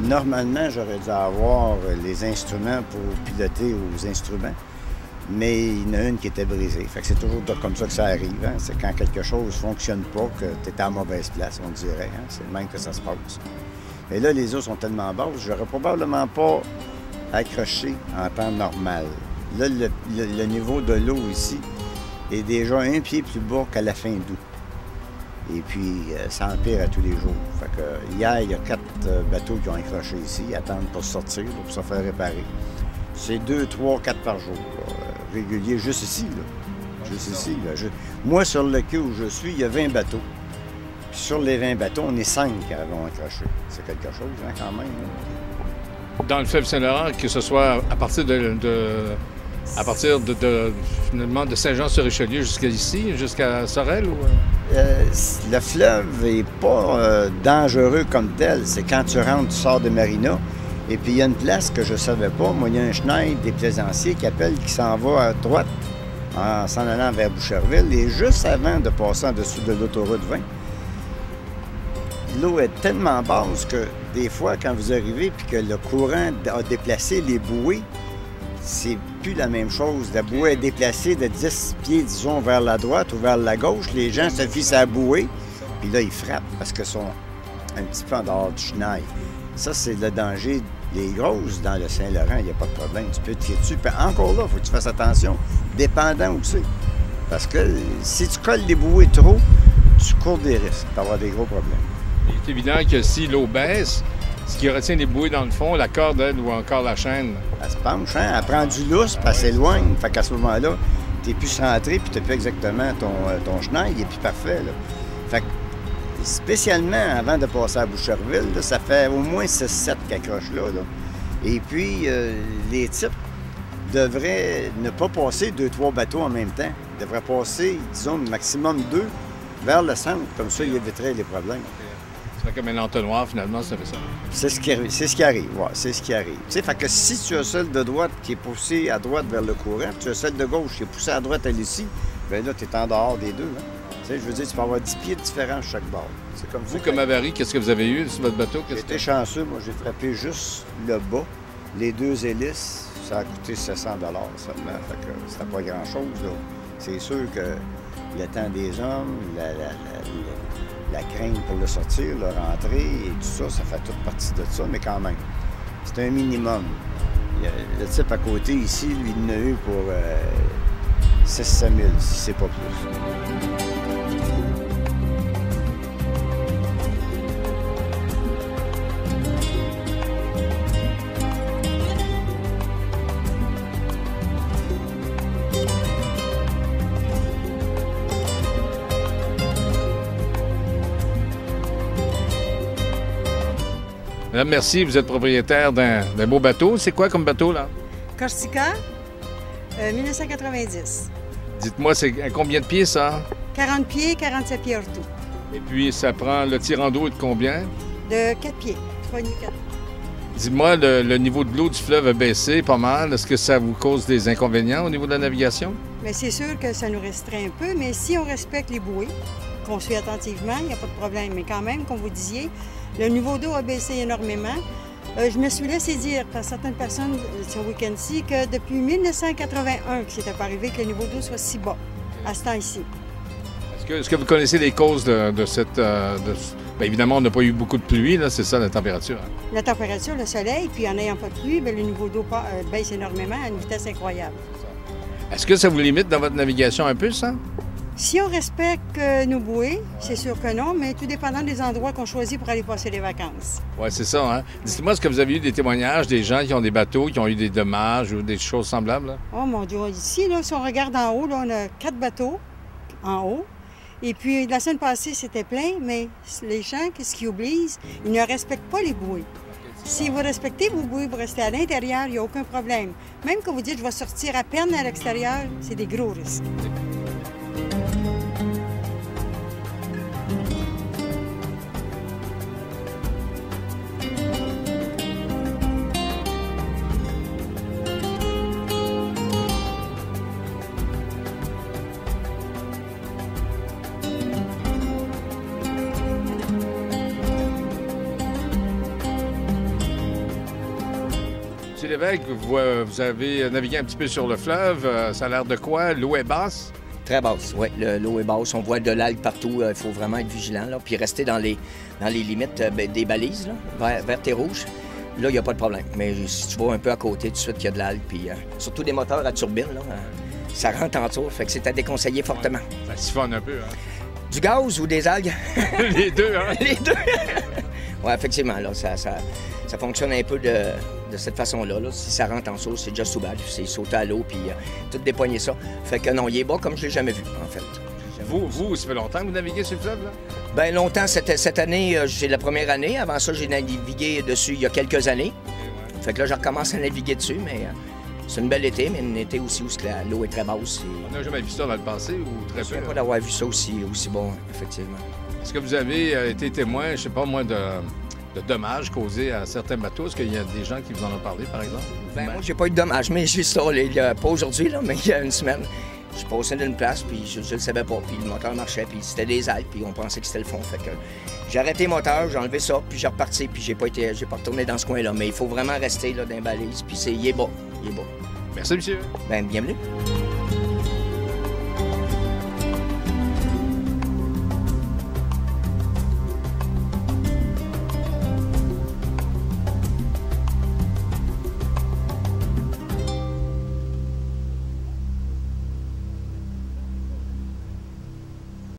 Normalement, j'aurais dû avoir les instruments pour piloter aux instruments, mais il y en a une qui était brisée. Fait que c'est toujours comme ça que ça arrive. Hein? C'est quand quelque chose ne fonctionne pas que tu es à la mauvaise place, on dirait. Hein? C'est le même que ça se passe. Et là, les eaux sont tellement basses, j'aurais probablement pas accroché en temps normal. Là, le niveau de l'eau ici est déjà un pied plus bas qu'à la fin d'août. Et puis, ça empire à tous les jours. Fait que, hier, il y a 4 bateaux qui ont accroché ici, ils attendent pour sortir, là, pour se faire réparer. C'est 2, 3, 4 par jour, là, régulier, juste ici. Là. Juste ici. Là. Moi, sur le quai où je suis, il y a 20 bateaux. Puis sur les 20 bateaux, on est 5 qui avons accroché. C'est quelque chose, hein, quand même. Là. Dans le fleuve Saint-Laurent, que ce soit à partir finalement de Saint-Jean-sur-Richelieu jusqu'à ici, jusqu'à Sorel? Ou... le fleuve n'est pas dangereux comme tel. C'est quand tu rentres, tu sors de Marina. Et puis, il y a une place que je ne savais pas. Moi, il y a un chenil des plaisanciers qui s'en va à droite en s'en allant vers Boucherville. Et juste avant de passer en dessous de l'autoroute 20, l'eau est tellement basse que des fois, quand vous arrivez puis que le courant a déplacé les bouées, c'est plus la même chose. La bouée est déplacée de 10 pieds, disons, vers la droite ou vers la gauche. Les gens se fient à la bouée, puis là, ils frappent parce qu'ils sont un petit peu en dehors du chenil. Ça, c'est le danger. Les grosses, dans le Saint-Laurent, il n'y a pas de problème. Tu peux te tirer dessus. Puis encore là, il faut que tu fasses attention, dépendant où c'est. Parce que si tu colles les bouées trop, tu cours des risques d'avoir des gros problèmes. Il est évident que si l'eau baisse, ce qui retient les bouées dans le fond, la corde, elle, ou encore la chaîne. Elle se penche, hein? Elle prend du lousse, puis elle s'éloigne. Fait qu'à ce moment-là, tu n'es plus centré, puis tu n'as plus exactement ton chenil, il est plus parfait. Là. Fait que, spécialement avant de passer à Boucherville, là, ça fait au moins 6-7 qui accrochent là. Et puis, les types devraient ne pas passer 2-3 bateaux en même temps. Ils devraient passer, disons, maximum 2 vers le centre. Comme ça, ils éviteraient les problèmes. C'est comme un entonnoir, finalement, ça fait ça. C'est ce qui arrive, ouais, c'est ce qui arrive. Tu sais, fait que si tu as celle de droite qui est poussée à droite vers le courant, tu as celle de gauche qui est poussée à droite à l'ici, bien là, tu es en dehors des deux. Hein? Tu sais, je veux dire, tu peux avoir 10 pieds différents chaque bord. C'est comme vous, comme avarie, qu'est-ce que vous avez eu sur votre bateau? J'étais chanceux, moi, j'ai frappé juste le bas. Les 2 hélices, ça a coûté 700 $ seulement, fait que c'était pas grand-chose, là. C'est sûr que le temps des hommes, la crainte pour le sortir, le rentrer et tout ça, ça fait toute partie de ça, mais quand même, c'est un minimum. Le type à côté ici, lui, il en a eu pour 600 000, si c'est pas plus. Madame, merci. Vous êtes propriétaire d'un beau bateau. C'est quoi comme bateau, là? Corsica, 1990. Dites-moi, c'est à combien de pieds, ça? 40 pieds, 47 pieds hors tout. Et puis, ça prend le tirant d'eau de combien? De 4 pieds, 3,5, 4. Dis-moi, le niveau de l'eau du fleuve a baissé pas mal. Est-ce que ça vous cause des inconvénients au niveau de la navigation? Mais c'est sûr que ça nous restreint un peu, mais si on respecte les bouées, qu'on suit attentivement, il n'y a pas de problème. Mais quand même, comme vous disiez, le niveau d'eau a baissé énormément. Je me suis laissé dire par certaines personnes ce week-end-ci que depuis 1981 que c'était pas arrivé que le niveau d'eau soit si bas à ce temps-ci. Est-ce que vous connaissez les causes de cette... Bien, évidemment, on n'a pas eu beaucoup de pluie, là, c'est ça la température. Hein? La température, le soleil, puis en n'ayant pas de pluie, bien, le niveau d'eau baisse énormément à une vitesse incroyable. Est-ce que ça vous limite dans votre navigation un peu, ça? Si on respecte nos bouées, c'est sûr que non, mais tout dépendant des endroits qu'on choisit pour aller passer les vacances. Oui, c'est ça. Hein? Dites-moi, est-ce que vous avez eu des témoignages des gens qui ont des bateaux, qui ont eu des dommages ou des choses semblables? Là? Oh mon Dieu, ici, là, si on regarde en haut, là, on a 4 bateaux en haut. Et puis, la semaine passée, c'était plein, mais les gens, qu'est-ce qu'ils oublient? Ils ne respectent pas les bouées. Si vous respectez vos bouées, vous restez à l'intérieur, il n'y a aucun problème. Même quand vous dites « je vais sortir à peine à l'extérieur », c'est des gros risques. Lévesque, vous avez navigué un petit peu sur le fleuve. Ça a l'air de quoi? L'eau est basse? Très basse, oui. L'eau est basse. On voit de l'algue partout. Il faut vraiment être vigilant, là, puis rester dans les limites des balises, là, vertes et rouges. Là, il n'y a pas de problème. Mais si tu vas un peu à côté, tout de suite, il y a de l'algue. Puis surtout des moteurs à turbine, là, ça rentre en tour. Fait que c'est à déconseiller fortement. Ça siphonne un peu, hein? Du gaz ou des algues? Les deux, hein? Les deux! Oui, effectivement, là, ça fonctionne un peu de cette façon-là. Là. Si ça rentre en sauce, c'est just too bad. C'est sauter à l'eau puis tout dépoigner ça. Fait que non, il est bas comme je l'ai jamais vu, en fait. Vous, ça fait longtemps que vous naviguez sur le fleuve, là? Bien, longtemps. Cette année, j'ai la première année. Avant ça, j'ai navigué dessus il y a quelques années. Ouais. Fait que là, je recommence à naviguer dessus, mais c'est une belle été, mais un été aussi où l'eau est très basse. On n'a jamais vu ça dans le passé ou très Je ne peu? pas d'avoir vu ça aussi bon, effectivement. Est-ce que vous avez été témoin, je sais pas moi, de dommages causés à certains bateaux? Est-ce qu'il y a des gens qui vous en ont parlé, par exemple? Ben, moi, j'ai pas eu de dommages, mais j'ai ça, pas aujourd'hui, là, mais il y a une semaine. Je passais d'une place, puis je le savais pas, puis le moteur marchait, puis c'était des algues, puis on pensait que c'était le fond. Fait que j'ai arrêté le moteur, j'ai enlevé ça, puis j'ai reparti, puis j'ai pas retourné dans ce coin-là. Mais il faut vraiment rester là, dans les balises, puis il est bas, il est bas. Merci, monsieur. Ben, bienvenue.